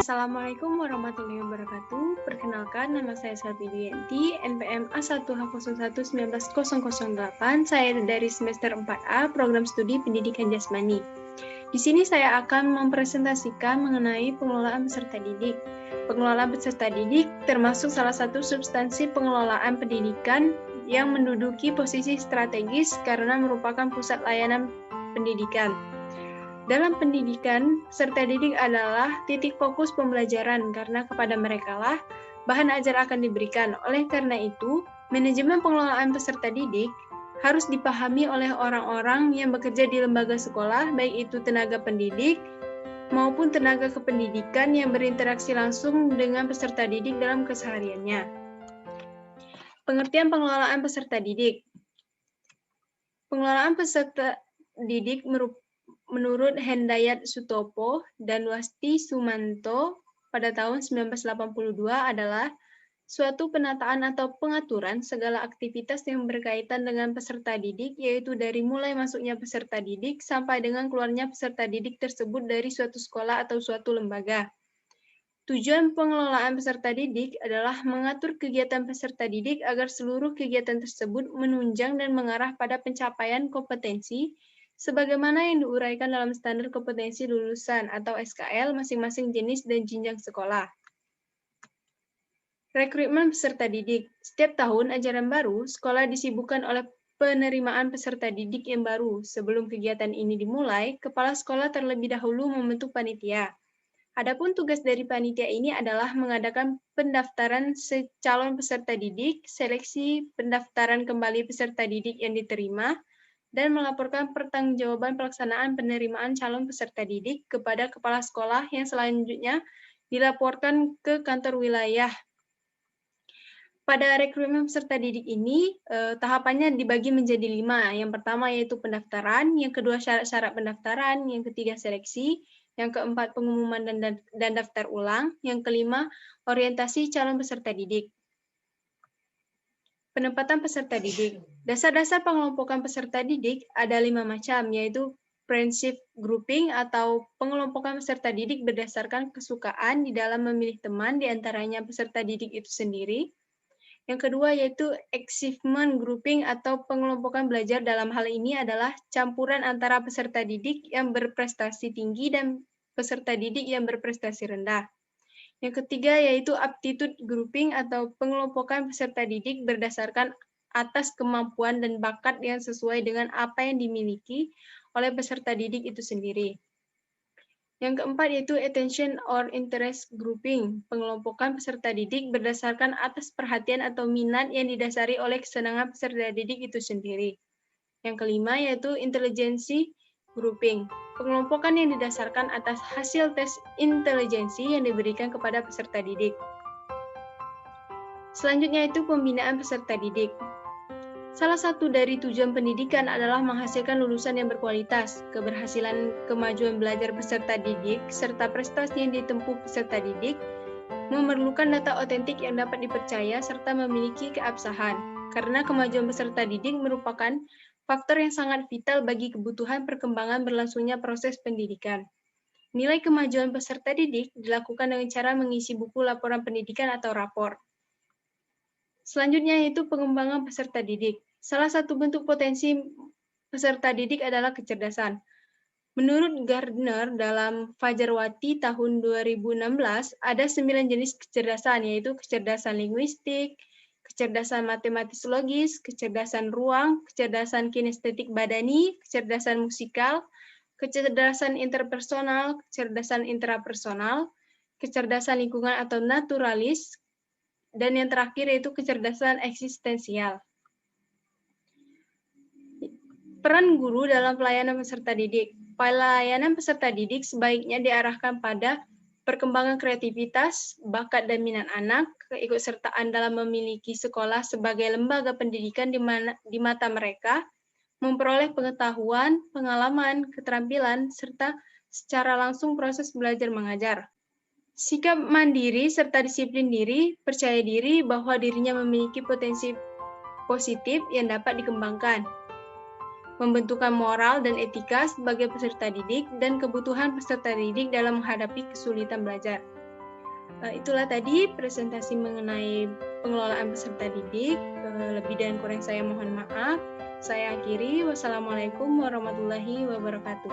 Assalamualaikum warahmatullahi wabarakatuh. Perkenalkan, nama saya Selvi Duyanti, NPM A1H011908. Saya dari semester 4A, Program Studi Pendidikan Jasmani. Di sini saya akan mempresentasikan mengenai pengelolaan peserta didik. Pengelolaan peserta didik termasuk salah satu substansi pengelolaan pendidikan yang menduduki posisi strategis karena merupakan pusat layanan pendidikan. Dalam pendidikan, peserta didik adalah titik fokus pembelajaran karena kepada merekalah bahan ajar akan diberikan. Oleh karena itu, manajemen pengelolaan peserta didik harus dipahami oleh orang-orang yang bekerja di lembaga sekolah, baik itu tenaga pendidik maupun tenaga kependidikan yang berinteraksi langsung dengan peserta didik dalam kesehariannya. Pengertian pengelolaan peserta didik. Pengelolaan peserta didik menurut Hendayat Sutopo dan Wasti Sumanto pada tahun 1982 adalah suatu penataan atau pengaturan segala aktivitas yang berkaitan dengan peserta didik, yaitu dari mulai masuknya peserta didik sampai dengan keluarnya peserta didik tersebut dari suatu sekolah atau suatu lembaga. Tujuan pengelolaan peserta didik adalah mengatur kegiatan peserta didik agar seluruh kegiatan tersebut menunjang dan mengarah pada pencapaian kompetensi sebagaimana yang diuraikan dalam standar kompetensi lulusan atau SKL masing-masing jenis dan jenjang sekolah. Rekrutmen peserta didik. Setiap tahun ajaran baru, sekolah disibukkan oleh penerimaan peserta didik yang baru. Sebelum kegiatan ini dimulai, kepala sekolah terlebih dahulu membentuk panitia. Adapun tugas dari panitia ini adalah mengadakan pendaftaran calon peserta didik, seleksi pendaftaran kembali peserta didik yang diterima, dan melaporkan pertanggungjawaban pelaksanaan penerimaan calon peserta didik kepada kepala sekolah yang selanjutnya dilaporkan ke kantor wilayah. Pada rekrutmen peserta didik ini, tahapannya dibagi menjadi 5. Yang pertama yaitu pendaftaran, yang kedua syarat-syarat pendaftaran, yang ketiga seleksi, yang keempat pengumuman dan daftar ulang, yang kelima orientasi calon peserta didik. Penempatan peserta didik. Dasar-dasar pengelompokan peserta didik ada 5 macam, yaitu friendship grouping atau pengelompokan peserta didik berdasarkan kesukaan di dalam memilih teman di antaranya peserta didik itu sendiri. Yang kedua yaitu achievement grouping atau pengelompokan belajar. Dalam hal ini adalah campuran antara peserta didik yang berprestasi tinggi dan peserta didik yang berprestasi rendah. Yang ketiga yaitu aptitude grouping atau pengelompokan peserta didik berdasarkan atas kemampuan dan bakat yang sesuai dengan apa yang dimiliki oleh peserta didik itu sendiri. Yang keempat yaitu attention or interest grouping, pengelompokan peserta didik berdasarkan atas perhatian atau minat yang didasari oleh kesenangan peserta didik itu sendiri. Yang kelima yaitu intelligency grouping, pengelompokan yang didasarkan atas hasil tes intelijensi yang diberikan kepada peserta didik. Selanjutnya itu pembinaan peserta didik. Salah satu dari tujuan pendidikan adalah menghasilkan lulusan yang berkualitas. Keberhasilan kemajuan belajar peserta didik serta prestasi yang ditempuh peserta didik memerlukan data otentik yang dapat dipercaya serta memiliki keabsahan. Karena kemajuan peserta didik merupakan faktor yang sangat vital bagi kebutuhan perkembangan berlangsungnya proses pendidikan. Nilai kemajuan peserta didik dilakukan dengan cara mengisi buku laporan pendidikan atau rapor. Selanjutnya yaitu pengembangan peserta didik. Salah satu bentuk potensi peserta didik adalah kecerdasan. Menurut Gardner dalam Fajarwati tahun 2016, ada 9 jenis kecerdasan, yaitu kecerdasan linguistik, kecerdasan matematis logis, kecerdasan ruang, kecerdasan kinestetik badani, kecerdasan musikal, kecerdasan interpersonal, kecerdasan intrapersonal, kecerdasan lingkungan atau naturalis, dan yang terakhir yaitu kecerdasan eksistensial. Peran guru dalam pelayanan peserta didik. Pelayanan peserta didik sebaiknya diarahkan pada perkembangan kreativitas, bakat dan minat anak, keikutsertaan dalam memiliki sekolah sebagai lembaga pendidikan di mata mereka, memperoleh pengetahuan, pengalaman, keterampilan, serta secara langsung proses belajar mengajar. Sikap mandiri serta disiplin diri, percaya diri bahwa dirinya memiliki potensi positif yang dapat dikembangkan. Pembentukan moral dan etika sebagai peserta didik dan kebutuhan peserta didik dalam menghadapi kesulitan belajar. Itulah tadi presentasi mengenai pengelolaan peserta didik. Lebih dan kurang saya mohon maaf. Saya akhiri. Wassalamualaikum warahmatullahi wabarakatuh.